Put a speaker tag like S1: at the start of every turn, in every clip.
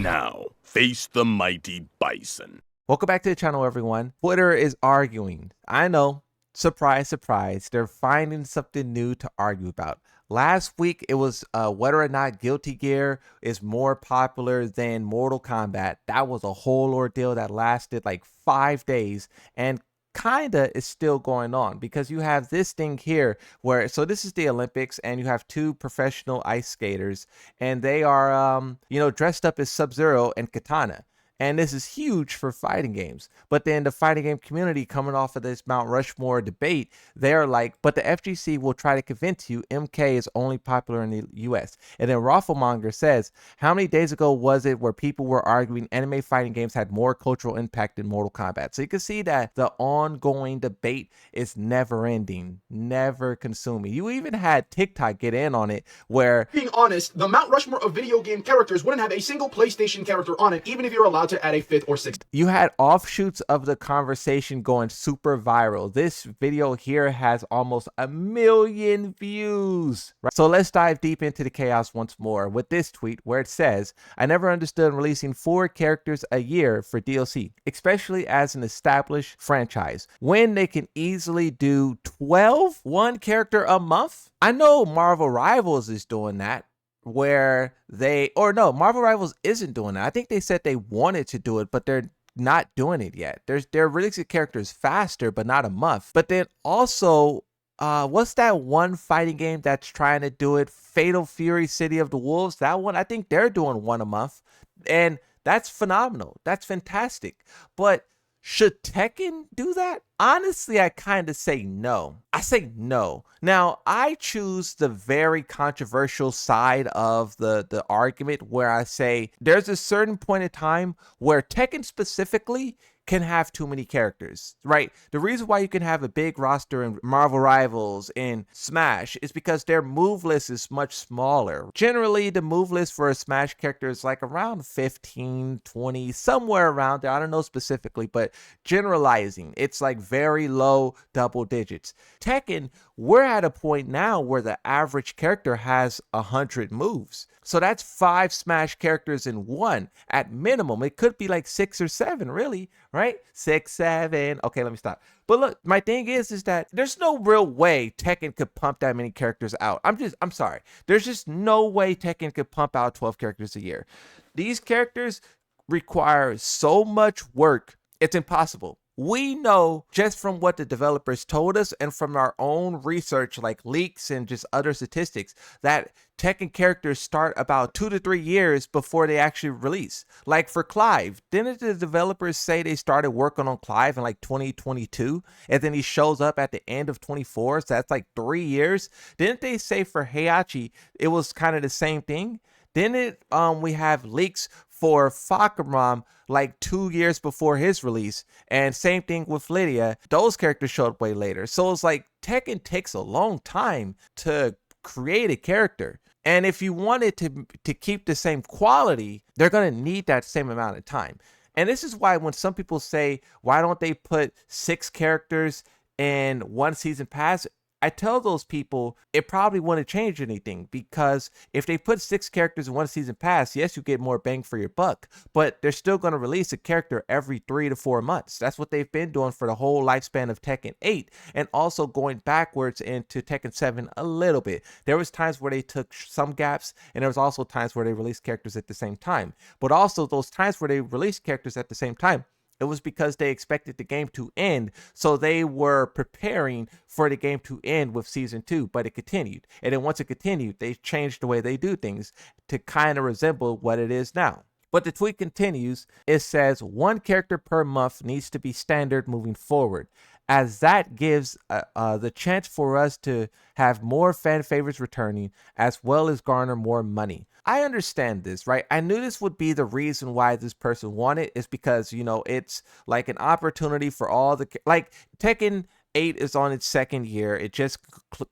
S1: Now, face the mighty bison.
S2: Welcome back to the channel, everyone. Twitter is arguing. I know, surprise, surprise, they're finding something new to argue about. Last week, it was whether or not Guilty Gear is more popular than Mortal Kombat. That was a whole ordeal that lasted like 5 days and kinda is still going on because you have this thing here where, so this is the Olympics and you have two professional ice skaters and they are, dressed up as Sub-Zero and Katana. And this is huge for fighting games. But then the fighting game community, coming off of this Mount Rushmore debate, they're like, but the FGC will try to convince you MK is only popular in the US. And then Rafflemonger says, how many days ago was it where people were arguing anime fighting games had more cultural impact than Mortal Kombat? So you can see that the ongoing debate is never ending, never consuming. You even had TikTok get in on it where,
S3: being honest, the Mount Rushmore of video game characters wouldn't have a single PlayStation character on it, even if you're allowed to add a 5th or 6th.
S2: You had offshoots of the conversation going super viral. This video here has almost 1 million views. Right? So let's dive deep into the chaos once more with this tweet where it says, I never understood releasing 4 characters a year for DLC, especially as an established franchise, when they can easily do 12, 1 character a month. I know Marvel Rivals is doing that, where Marvel Rivals isn't doing that. I think they said they wanted to do it, but they're not doing it yet. They're releasing characters faster, but not a month. But then also, what's that one fighting game that's trying to do it? Fatal Fury City of the Wolves. That one, I think they're doing 1 a month. And that's phenomenal. That's fantastic. But should Tekken do that? Honestly, I kind of say no. I say no. Now, I choose the very controversial side of the argument where I say there's a certain point in time where Tekken specifically can have too many characters, right? The reason why you can have a big roster in Marvel Rivals and Smash is because their move list is much smaller. Generally, the move list for a Smash character is like around 15, 20, somewhere around there. I don't know specifically, but generalizing, it's like very low double digits. Tekken, we're at a point now where the average character has 100 moves. So that's 5 Smash characters in one at minimum. It could be like 6 or 7, really, right? 6, 7. Okay, let me stop. But look, my thing is that there's no real way Tekken could pump that many characters out. I'm sorry. There's just no way Tekken could pump out 12 characters a year. These characters require so much work. It's impossible. We know just from what the developers told us and from our own research, like leaks and just other statistics, that Tekken characters start about 2 to 3 years before they actually release. Like for Clive, didn't the developers say they started working on Clive in like 2022 and then he shows up at the end of 24? So that's like 3 years. Didn't they say for Heihachi it was kind of the same thing? Then we have leaks for Fahkumram like 2 years before his release, and same thing with Lydia. Those characters showed up way later. So it's like Tekken takes a long time to create a character. And if you wanted to keep the same quality, they're going to need that same amount of time. And this is why when some people say, why don't they put 6 characters in 1 season pass? I tell those people it probably wouldn't change anything, because if they put 6 characters in 1 season pass, yes, you get more bang for your buck, but they're still going to release a character every 3 to 4 months. That's what they've been doing for the whole lifespan of Tekken 8, and also going backwards into Tekken 7 a little bit. There was times where they took some gaps, and there was also times where they released characters at the same time. But also those times where they released characters at the same time, it was because they expected the game to end, so they were preparing for the game to end with season 2, but it continued. And then once it continued, they changed the way they do things to kind of resemble what it is now. But the tweet continues. It says 1 character per month needs to be standard moving forward, as that gives the chance for us to have more fan favorites returning, as well as garner more money. I understand this, right? I knew this would be the reason why this person wanted, is because, you know, it's like an opportunity for all the, like Tekken 8 is on its 2nd year. It just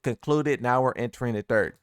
S2: concluded. Now we're entering the 3rd.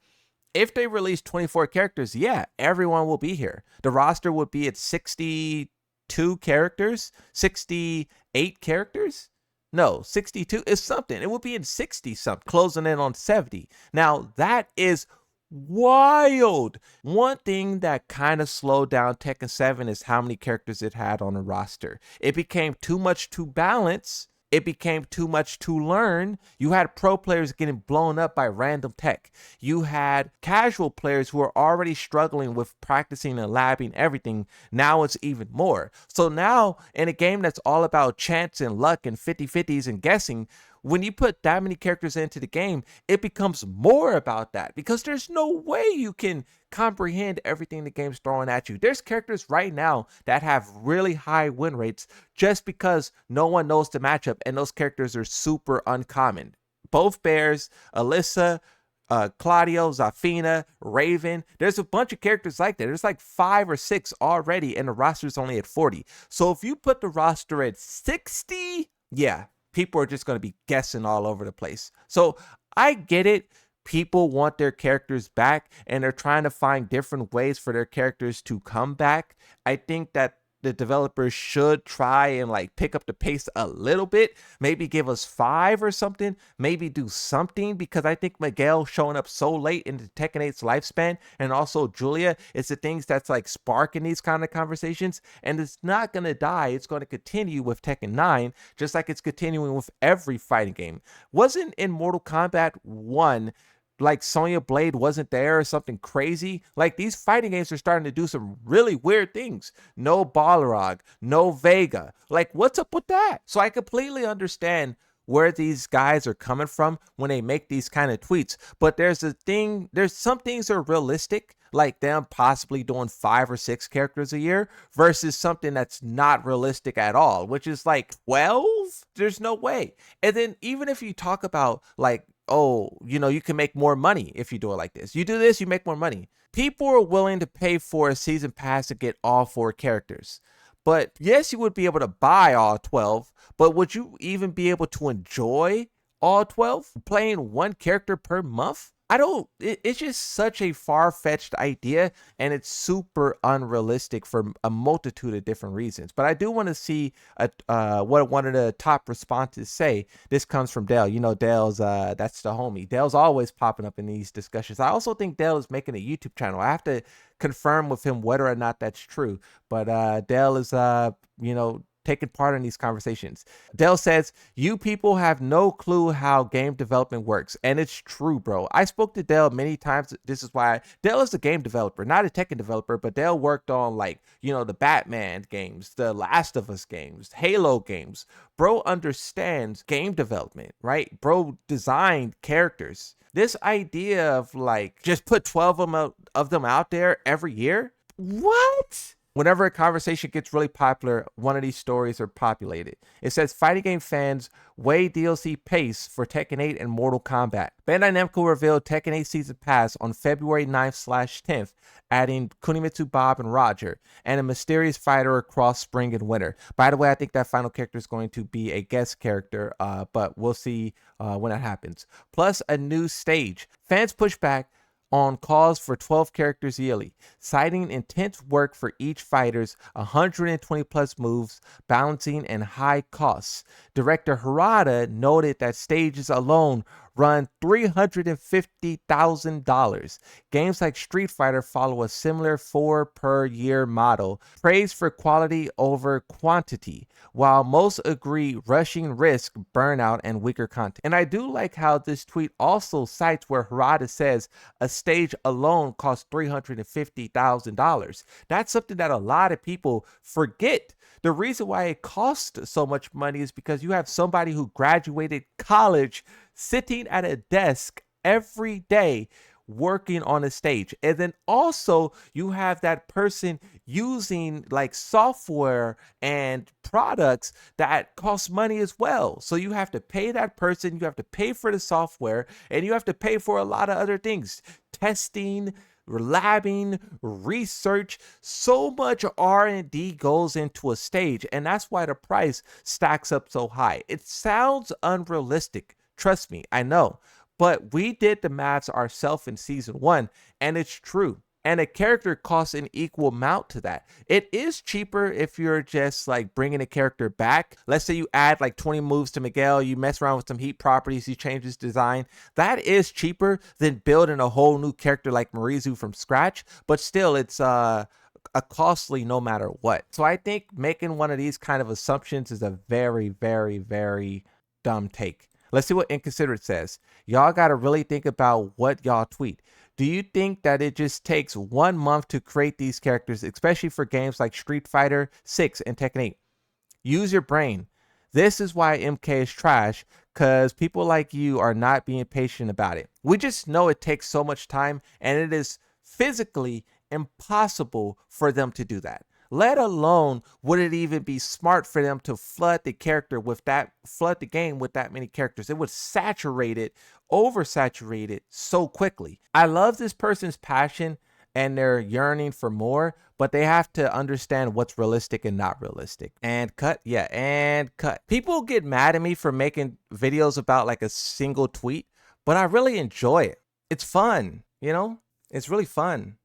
S2: If they release 24 characters, yeah, everyone will be here. The roster would be at 62 characters, 68 characters. No, 62 is something. It would be in 60 something, closing in on 70. Now, that is wild. One thing that kind of slowed down Tekken 7 is how many characters it had on the roster. It became too much to balance. It became too much to learn. You had pro players getting blown up by random tech. You had casual players who were already struggling with practicing and labbing everything. Now it's even more. So now in a game that's all about chance and luck and 50-50s and guessing, when you put that many characters into the game, it becomes more about that because there's no way you can comprehend everything the game's throwing at you. There's characters right now that have really high win rates just because no one knows the matchup, and those characters are super uncommon. Both Bears, Alyssa, Claudio, Zafina, Raven. There's a bunch of characters like that. There's like 5 or 6 already, and the roster's only at 40. So if you put the roster at 60, yeah, people are just going to be guessing all over the place. So I get it. People want their characters back, and they're trying to find different ways for their characters to come back. I think that the developers should try and like pick up the pace a little bit, maybe give us 5 or something, maybe do something, because I think Miguel showing up so late in the Tekken 8's lifespan, and also Julia, is the things that's like sparking these kind of conversations, and it's not going to die. It's going to continue with Tekken 9, just like it's continuing with every fighting game. Wasn't in Mortal Kombat 1 like Sonya Blade wasn't there or something crazy? Like, these fighting games are starting to do some really weird things. No Balrog, no Vega. Like, what's up with that? So I completely understand where these guys are coming from when they make these kind of tweets. But there's some things are realistic, like them possibly doing 5 or 6 characters a year, versus something that's not realistic at all, which is like 12? There's no way. And then even if you talk about like, oh, you can make more money if you do it like this. You do this, you make more money. People are willing to pay for a season pass to get all 4 characters. But yes, you would be able to buy all 12, but would you even be able to enjoy all 12 playing 1 character per month? It's just such a far-fetched idea, and it's super unrealistic for a multitude of different reasons. But I do want to see what one of the top responses say. This comes from Dale. Dale's, that's the homie. Dale's always popping up in these discussions. I also think Dale is making a YouTube channel. I have to confirm with him whether or not that's true. But Dale is, taking part in these conversations. Dell says, you people have no clue how game development works. And it's true, bro. I spoke to Dell many times. This is why Dell is a game developer, not a Tekken developer, but Dell worked on the Batman games, the Last of Us games, Halo games. Bro understands game development, right? Bro designed characters. This idea of just put 12 of them out there every year. What? Whenever a conversation gets really popular, one of these stories are populated. It says, fighting game fans weigh DLC pace for Tekken 8 and Mortal Kombat. Bandai Namco revealed Tekken 8 Season Pass on February 9th/10th, adding Kunimitsu Bob and Roger, and a mysterious fighter across spring and winter. By the way, I think that final character is going to be a guest character, but we'll see when that happens. Plus, a new stage. Fans push back on calls for 12 characters yearly, citing intense work for each fighter's 120 plus moves, balancing, and high costs. Director Harada noted that stages alone run $350,000. Games like Street Fighter follow a similar 4 per year model, praised for quality over quantity, while most agree rushing risk burnout and weaker content. And I do like how this tweet also cites where Harada says a stage alone costs $350,000. That's something that a lot of people forget. The reason why it costs so much money is because you have somebody who graduated college sitting at a desk every day working on a stage. And then also you have that person using software and products that cost money as well. So you have to pay that person, you have to pay for the software, and you have to pay for a lot of other things. Testing, labbing, research. So much R&D goes into a stage, and that's why the price stacks up so high. It sounds unrealistic. Trust me, I know. But we did the maths ourselves in season 1, and it's true. and a character costs an equal amount to that. It is cheaper if you're just like bringing a character back. Let's say you add like 20 moves to Miguel, you mess around with some heat properties, you change his design. That is cheaper than building a whole new character like Marizu from scratch, but still it's a costly no matter what. So I think making one of these kind of assumptions is a very, very, very dumb take. Let's see what Inconsiderate says. Y'all got to really think about what y'all tweet. Do you think that it just takes 1 month to create these characters, especially for games like Street Fighter 6 and Tekken 8? Use your brain. This is why MK is trash, because people like you are not being patient about it. We just know it takes so much time, and it is physically impossible for them to do that. Let alone would it even be smart for them to flood the game with that many characters. It would saturate it, oversaturate it so quickly. I love this person's passion and their yearning for more, but they have to understand what's realistic and not realistic. And cut. Yeah, and cut. People get mad at me for making videos about like a single tweet, but I really enjoy it. It's fun, you know? It's really fun.